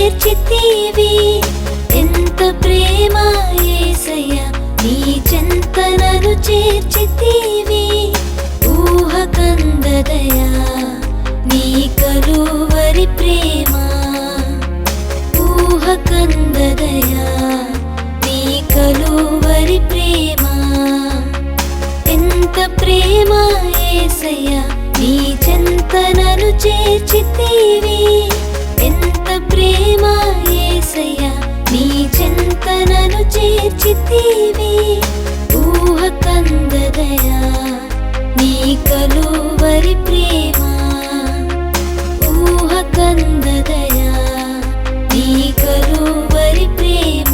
చేర్చితివి ఎంత ప్రేమ యేసయ్యా నీ చెంత నన్ను చేర్చితివి ఊహకందదయా నీ కలువరి ప్రేమ ఊహకందదయా నీ కలువరి ప్రేమ ఎంత ప్రేమ యేసయ్యా నీ చెంత నన్ను చేర్చితివి ఎంత ప్రేమ యేసయ్యా నీ చెంత నన్ను చేర్చితివి ఊహకందదయా నీ కలువరి ప్రేమ ఊహకందదయా నీ కలువరి ప్రేమ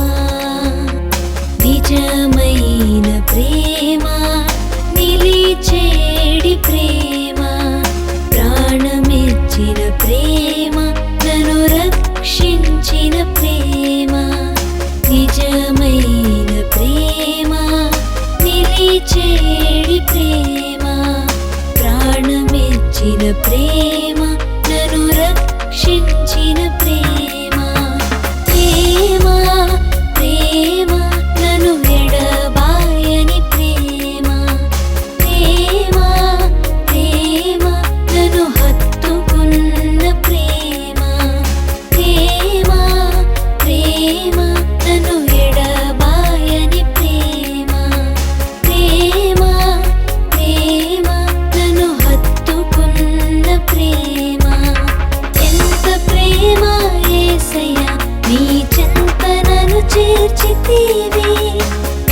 నిజమైన ప్రేమ నిలిచేడి ప్రేమ ప్రాణమిచ్చిన ప్రేమ నన్ను రక్షించిన ప్రేమ నిజమైన ప్రేమ నిలిచేడి ప్రేమ ప్రాణమిచ్చిన ప్రేమ నన్ను రక్షించిన ప్రేమ ప్రేమ ప్రేమ నన్ను ఎడబాయని ప్రేమ ప్రేమ ప్రేమ నన్ను హత్తుకున్న ప్రేమ ప్రేమ ప్రేమ నన్ను ఎడబాయని ప్రేమ ప్రేమ ప్రేమ నన్ను హత్తుకున్న ప్రేమ ఎంత ప్రేమ యేసయ్యా నీ చెంత నన్ను చేర్చితివి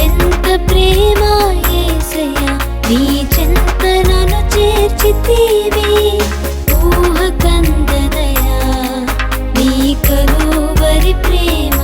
ఎంత ప్రేమ యేసయ్యా నీ చెంత నన్ను చేర్చితివి ఊహకందదయా నీ కలువరి ప్రేమ